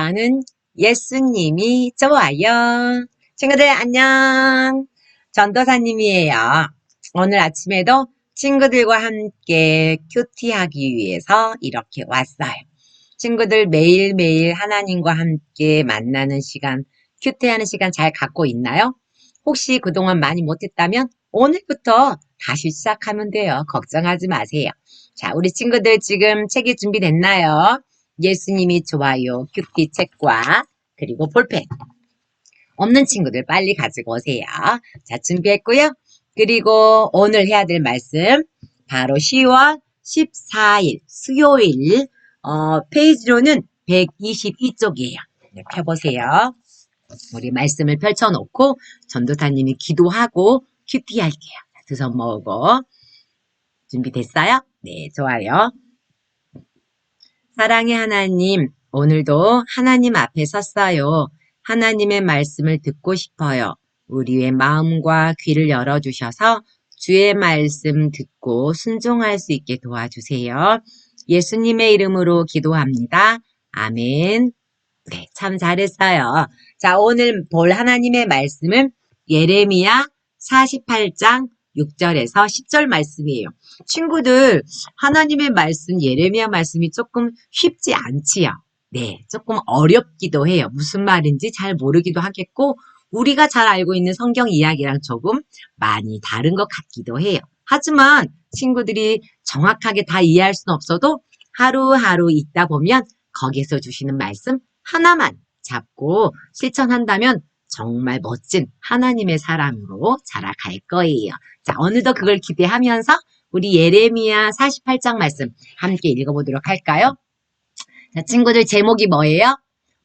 나는 예수님이 좋아요. 친구들 안녕. 전도사님이에요. 오늘 아침에도 친구들과 함께 큐티하기 위해서 이렇게 왔어요. 친구들 매일매일 하나님과 함께 만나는 시간, 큐티하는 시간 잘 갖고 있나요? 혹시 그동안 많이 못했다면 오늘부터 다시 시작하면 돼요. 걱정하지 마세요. 자, 우리 친구들 지금 책이 준비됐나요? 예수님이 좋아요 큐티 책과 그리고 볼펜. 없는 친구들 빨리 가지고 오세요. 자, 준비했고요. 그리고 오늘 해야 될 말씀 바로 10월 14일 수요일 페이지로는 122쪽이에요. 네, 펴보세요. 우리 말씀을 펼쳐놓고 전도사님이 기도하고 큐티 할게요. 두 손 모으고 준비됐어요? 네, 좋아요. 사랑의 하나님, 오늘도 하나님 앞에 섰어요. 하나님의 말씀을 듣고 싶어요. 우리의 마음과 귀를 열어주셔서 주의 말씀 듣고 순종할 수 있게 도와주세요. 예수님의 이름으로 기도합니다. 아멘. 네, 참 잘했어요. 자, 오늘 볼 하나님의 말씀은 예레미야 48장 6절에서 10절 말씀이에요. 친구들, 하나님의 말씀, 예레미야 말씀이 조금 쉽지 않지요. 네, 조금 어렵기도 해요. 무슨 말인지 잘 모르기도 하겠고, 우리가 잘 알고 있는 성경 이야기랑 조금 많이 다른 것 같기도 해요. 하지만 친구들이 정확하게 다 이해할 수는 없어도 하루하루 읽다 보면 거기에서 주시는 말씀 하나만 잡고 실천한다면 정말 멋진 하나님의 사람으로 자라갈 거예요. 자, 어느덧 그걸 기대하면서 우리 예레미야 48장 말씀 함께 읽어보도록 할까요? 자, 친구들 제목이 뭐예요?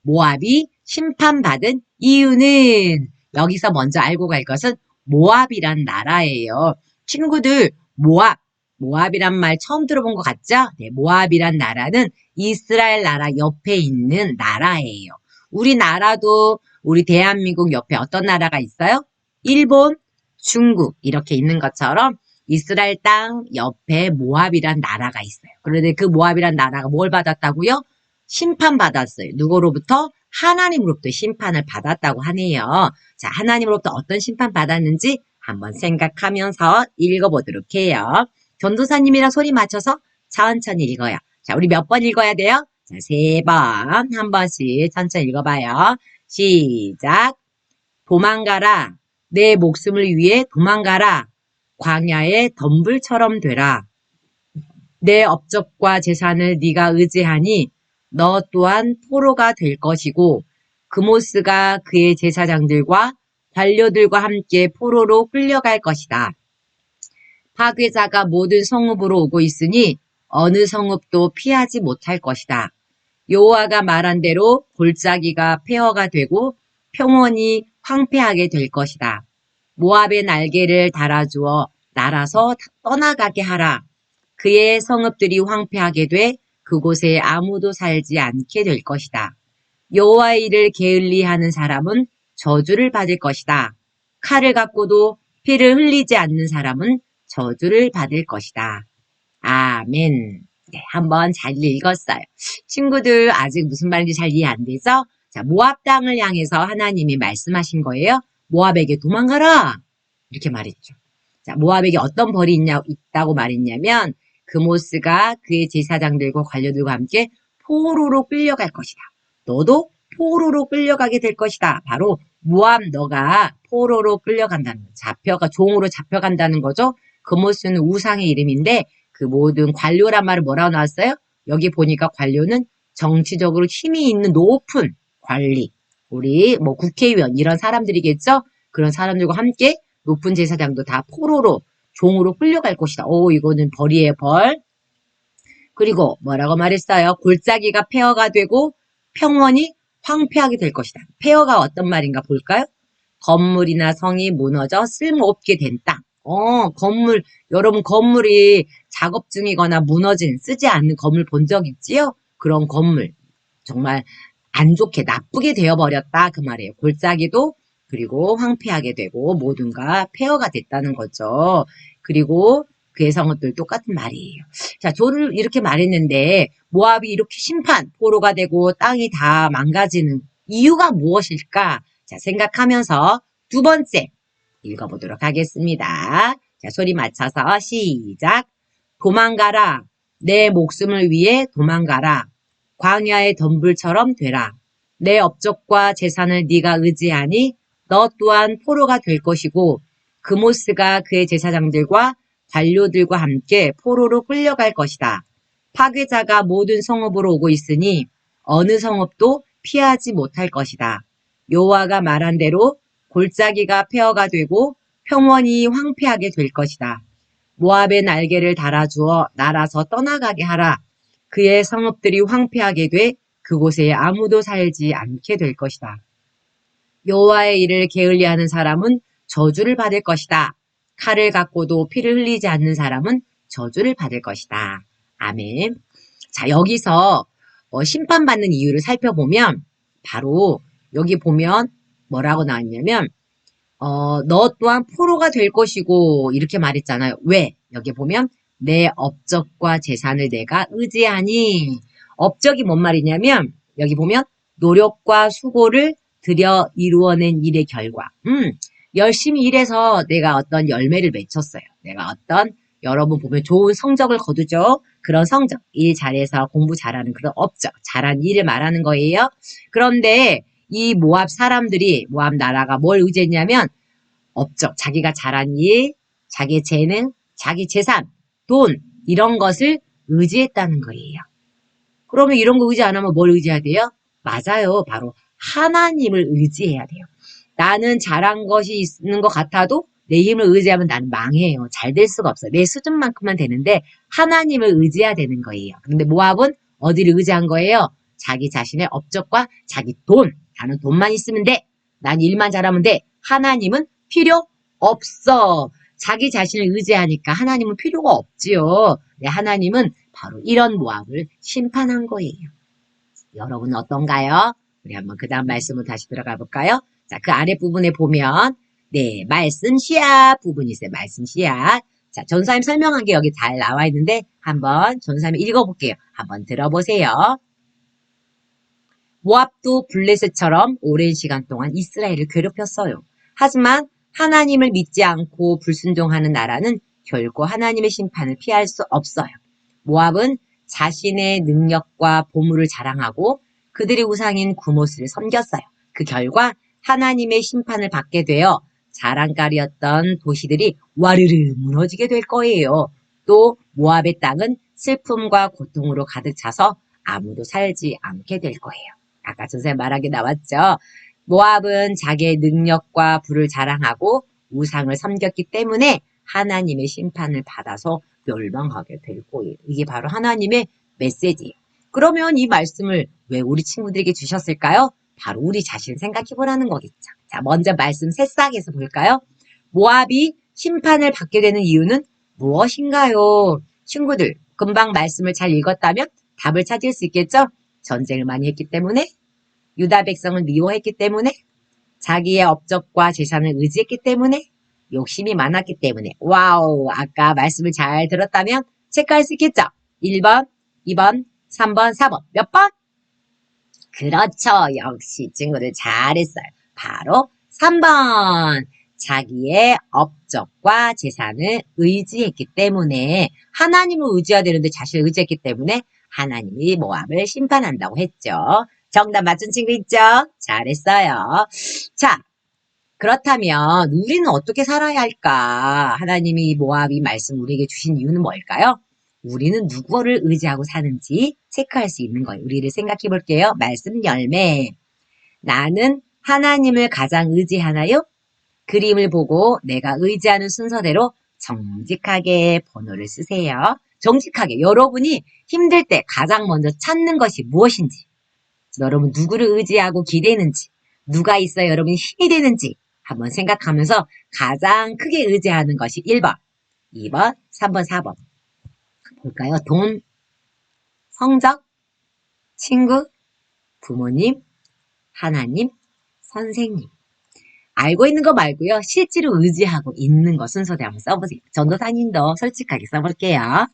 모압이 심판받은 이유는 여기서 먼저 알고 갈 것은 모압이란 나라예요. 친구들 모압이란 말 처음 들어본 것 같죠? 네, 모압이란 나라는 이스라엘 나라 옆에 있는 나라예요. 우리나라도 우리 대한민국 옆에 어떤 나라가 있어요? 일본, 중국 이렇게 있는 것처럼 이스라엘 땅 옆에 모압이란 나라가 있어요. 그런데 그 모압이란 나라가 뭘 받았다고요? 심판받았어요. 누구로부터? 하나님으로부터 심판을 받았다고 하네요. 자, 하나님으로부터 어떤 심판 받았는지 한번 생각하면서 읽어보도록 해요. 전도사님이랑 소리 맞춰서 천천히 읽어요. 자, 우리 몇 번 읽어야 돼요? 자, 3번, 한 번씩 천천히 읽어봐요. 시작. 도망가라. 내 목숨을 위해 도망가라. 광야의 덤불처럼 되라. 내 업적과 재산을 네가 의지하니 너 또한 포로가 될 것이고 그모스가 그의 제사장들과 관료들과 함께 포로로 끌려갈 것이다. 파괴자가 모든 성읍으로 오고 있으니 어느 성읍도 피하지 못할 것이다. 여호와가 말한 대로 골짜기가 폐허가 되고 평원이 황폐하게 될 것이다. 모압의 날개를 달아주어 날아서 떠나가게 하라. 그의 성읍들이 황폐하게 돼 그곳에 아무도 살지 않게 될 것이다. 여호와의 일을 게을리하는 사람은 저주를 받을 것이다. 칼을 갖고도 피를 흘리지 않는 사람은 저주를 받을 것이다. 아멘. 네, 한번 잘 읽었어요. 친구들 아직 무슨 말인지 잘 이해 안 되죠? 자, 모압 땅을 향해서 하나님이 말씀하신 거예요. 모압에게 도망가라. 이렇게 말했죠. 자, 모압에게 어떤 벌이 있다고 말했냐면 그모스가 그의 제사장들과 관료들과 함께 포로로 끌려갈 것이다. 너도 포로로 끌려가게 될 것이다. 바로 모압 너가 포로로 끌려간다는 거죠. 종으로 잡혀간다는 거죠. 그모스는 우상의 이름인데 그 모든 관료란 말을 뭐라고 나왔어요? 여기 보니까 관료는 정치적으로 힘이 있는 높은 관리. 우리 뭐 국회의원 이런 사람들이겠죠? 그런 사람들과 함께 높은 제사장도 다 포로로 종으로 끌려갈 것이다. 오, 이거는 벌이에요, 벌. 그리고 뭐라고 말했어요? 골짜기가 폐허가 되고 평원이 황폐하게 될 것이다. 폐허가 어떤 말인가 볼까요? 건물이나 성이 무너져 쓸모없게 된 땅. 여러분 건물이 작업 중이거나 무너진, 쓰지 않는 건물 본 적 있지요? 그런 건물. 정말 안 좋게, 나쁘게 되어버렸다. 그 말이에요. 골짜기도 그리고 황폐하게 되고 모든가 폐허가 됐다는 거죠. 그리고 그의 성읍들 똑같은 말이에요. 자, 조를 이렇게 말했는데 모압이 이렇게 심판, 포로가 되고 땅이 다 망가지는 이유가 무엇일까? 자, 생각하면서 두 번째 읽어보도록 하겠습니다. 자, 소리 맞춰서 시작. 도망가라. 내 목숨을 위해 도망가라. 광야의 덤불처럼 되라. 내 업적과 재산을 네가 의지하니 너 또한 포로가 될 것이고 그모스가 그의 제사장들과 관료들과 함께 포로로 끌려갈 것이다. 파괴자가 모든 성읍으로 오고 있으니 어느 성읍도 피하지 못할 것이다. 여호와가 말한 대로 골짜기가 폐허가 되고 평원이 황폐하게 될 것이다. 모압의 날개를 달아주어 날아서 떠나가게 하라. 그의 성읍들이 황폐하게 돼 그곳에 아무도 살지 않게 될 것이다. 여호와의 일을 게을리하는 사람은 저주를 받을 것이다. 칼을 갖고도 피를 흘리지 않는 사람은 저주를 받을 것이다. 아멘. 자, 여기서 심판받는 이유를 살펴보면 바로 여기 보면 뭐라고 나왔냐면 너 또한 포로가 될 것이고 이렇게 말했잖아요. 왜? 여기 보면 내 업적과 재산을 내가 의지하니 업적이 뭔 말이냐면 여기 보면 노력과 수고를 들여 이루어낸 일의 결과. 열심히 일해서 내가 어떤 열매를 맺혔어요. 내가 어떤 여러분 보면 좋은 성적을 거두죠. 그런 성적, 일 잘해서 공부 잘하는 그런 업적, 잘한 일을 말하는 거예요. 그런데 이 모압 사람들이 모압 나라가 뭘 의지했냐면 업적, 자기가 잘한 일, 자기의 재능, 자기 재산, 돈 이런 것을 의지했다는 거예요. 그러면 이런 거 의지 안 하면 뭘 의지해야 돼요? 맞아요. 바로 하나님을 의지해야 돼요. 나는 잘한 것이 있는 것 같아도 내 힘을 의지하면 나는 망해요. 잘 될 수가 없어요. 내 수준만큼만 되는데 하나님을 의지해야 되는 거예요. 근데 모압은 어디를 의지한 거예요? 자기 자신의 업적과 자기 돈. 나는 돈만 있으면 돼. 난 일만 잘하면 돼. 하나님은 필요 없어. 자기 자신을 의지하니까 하나님은 필요가 없지요. 네, 하나님은 바로 이런 모압을 심판한 거예요. 여러분은 어떤가요? 우리 한번 그 다음 말씀으로 다시 들어가 볼까요? 자, 그 아랫부분에 보면 네, 말씀 씨앗 부분이 있어요. 말씀 씨앗. 자, 전사님 설명한 게 여기 잘 나와 있는데 한번 전사님 읽어볼게요. 한번 들어보세요. 모압도 블레셋처럼 오랜 시간 동안 이스라엘을 괴롭혔어요. 하지만 하나님을 믿지 않고 불순종하는 나라는 결코 하나님의 심판을 피할 수 없어요. 모압은 자신의 능력과 보물을 자랑하고 그들의 우상인 구모스를 섬겼어요. 그 결과 하나님의 심판을 받게 되어 자랑거리였던 도시들이 와르르 무너지게 될 거예요. 또 모압의 땅은 슬픔과 고통으로 가득 차서 아무도 살지 않게 될 거예요. 아까 전에 말한 게 나왔죠. 모압은 자기의 능력과 부를 자랑하고 우상을 섬겼기 때문에 하나님의 심판을 받아서 멸망하게 될 거예요. 이게 바로 하나님의 메시지예요. 그러면 이 말씀을 왜 우리 친구들에게 주셨을까요? 바로 우리 자신 생각해 보라는 거겠죠. 자, 먼저 말씀 새싹에서 볼까요? 모압이 심판을 받게 되는 이유는 무엇인가요? 친구들, 금방 말씀을 잘 읽었다면 답을 찾을 수 있겠죠? 전쟁을 많이 했기 때문에, 유다 백성을 미워했기 때문에, 자기의 업적과 재산을 의지했기 때문에, 욕심이 많았기 때문에. 와우, 아까 말씀을 잘 들었다면 체크할 수 있겠죠? 1번, 2번, 3번, 4번. 몇 번? 그렇죠. 역시 친구들 잘했어요. 바로 3번. 자기의 업적과 재산을 의지했기 때문에 하나님을 의지해야 되는데 자신을 의지했기 때문에 하나님이 모압을 심판한다고 했죠. 정답 맞춘 친구 있죠? 잘했어요. 자, 그렇다면 우리는 어떻게 살아야 할까? 하나님이 모압 이 말씀 우리에게 주신 이유는 뭘까요? 우리는 누구를 의지하고 사는지 체크할 수 있는 거예요. 우리를 생각해 볼게요. 말씀 열매. 나는 하나님을 가장 의지하나요? 그림을 보고 내가 의지하는 순서대로 정직하게 번호를 쓰세요. 정직하게. 여러분이 힘들 때 가장 먼저 찾는 것이 무엇인지, 여러분 누구를 의지하고 기대는지, 누가 있어야 여러분이 힘이 되는지 한번 생각하면서 가장 크게 의지하는 것이 1번, 2번, 3번, 4번. 볼까요? 돈, 성적, 친구, 부모님, 하나님, 선생님. 알고 있는 거 말고요. 실제로 의지하고 있는 거 순서대로 한번 써보세요. 전도사님도 솔직하게 써볼게요.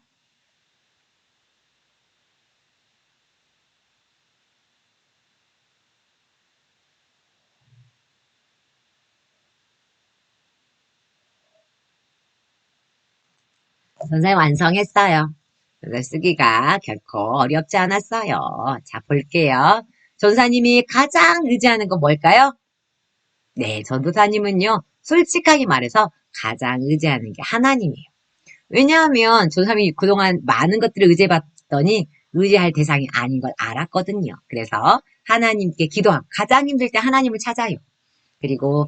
선생님 완성했어요. 그래서 쓰기가 결코 어렵지 않았어요. 자, 볼게요. 전사님이 가장 의지하는 건 뭘까요? 네, 전도사님은요, 솔직하게 말해서 가장 의지하는 게 하나님이에요. 왜냐하면 전도사님이 그동안 많은 것들을 의지해봤더니 의지할 대상이 아닌 걸 알았거든요. 그래서 하나님께 기도하고 가장 힘들 때 하나님을 찾아요. 그리고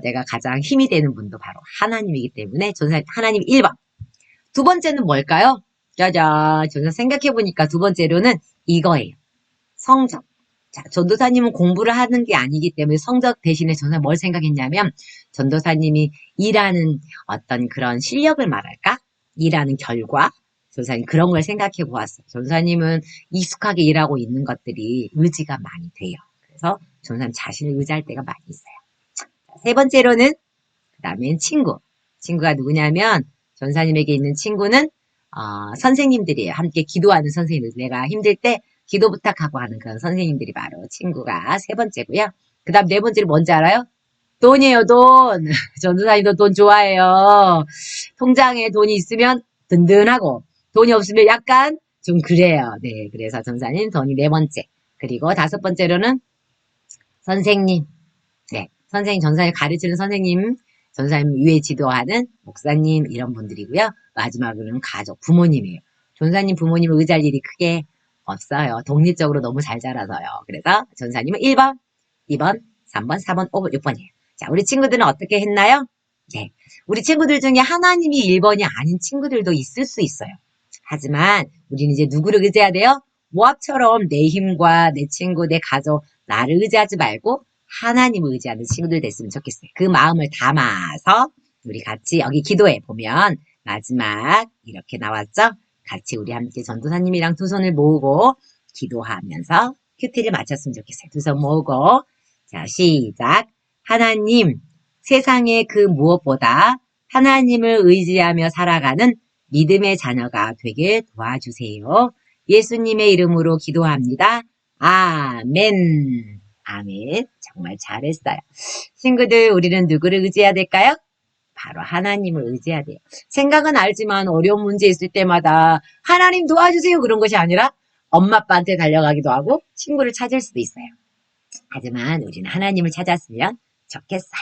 내가 가장 힘이 되는 분도 바로 하나님이기 때문에 전도사님 하나님 1번. 두 번째는 뭘까요? 짜잔, 저는 생각해보니까 두 번째로는 이거예요. 성적. 자, 전도사님은 공부를 하는 게 아니기 때문에 성적 대신에 저는 뭘 생각했냐면 전도사님이 일하는 어떤 그런 실력을 말할까? 일하는 결과? 전도사님 그런 걸 생각해 보았어요. 전도사님은 익숙하게 일하고 있는 것들이 의지가 많이 돼요. 그래서 전도사님 자신을 의지할 때가 많이 있어요. 자, 세 번째로는 그 다음엔 친구. 친구가 누구냐면 전사님에게 있는 친구는 선생님들이에요. 함께 기도하는 선생님들. 내가 힘들 때 기도 부탁하고 하는 그런 선생님들이 바로 친구가 세 번째고요. 그 다음 네 번째는 뭔지 알아요? 돈이에요, 돈. 전도사님도 돈 좋아해요. 통장에 돈이 있으면 든든하고 돈이 없으면 약간 좀 그래요. 네, 그래서 전사님 돈이 네 번째. 그리고 다섯 번째로는 선생님. 네, 선생님, 전사님 가르치는 선생님, 전사님 위에 지도하는 목사님 이런 분들이고요. 마지막으로는 가족, 부모님이에요. 전사님 부모님을 의지할 일이 크게 없어요. 독립적으로 너무 잘 자라서요. 그래서 전사님은 1번, 2번, 3번, 4번, 5번, 6번이에요. 자, 우리 친구들은 어떻게 했나요? 네, 우리 친구들 중에 하나님이 1번이 아닌 친구들도 있을 수 있어요. 하지만 우리는 이제 누구를 의지해야 돼요? 모압처럼 내 힘과 내 친구, 내 가족, 나를 의지하지 말고 하나님을 의지하는 친구들 됐으면 좋겠어요. 그 마음을 담아서 우리 같이 여기 기도해 보면 마지막 이렇게 나왔죠? 같이 우리 함께 전도사님이랑 두 손을 모으고 기도하면서 큐티를 마쳤으면 좋겠어요. 두 손 모으고 자 시작. 하나님 세상의 그 무엇보다 하나님을 의지하며 살아가는 믿음의 자녀가 되게 도와주세요. 예수님의 이름으로 기도합니다. 아멘. 아멘. 정말 잘했어요. 친구들, 우리는 누구를 의지해야 될까요? 바로 하나님을 의지해야 돼요. 생각은 알지만 어려운 문제 있을 때마다 하나님 도와주세요 그런 것이 아니라 엄마 아빠한테 달려가기도 하고 친구를 찾을 수도 있어요. 하지만 우리는 하나님을 찾았으면 좋겠어요.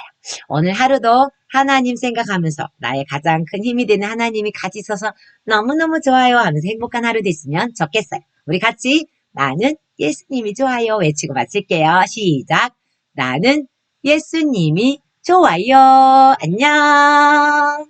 오늘 하루도 하나님 생각하면서 나의 가장 큰 힘이 되는 하나님이 같이 있어서 너무너무 좋아요 하면서 행복한 하루 됐으면 좋겠어요. 우리 같이 나는 예수님이 좋아요 외치고 마칠게요. 시작. 나는 예수님이 좋아요. 안녕.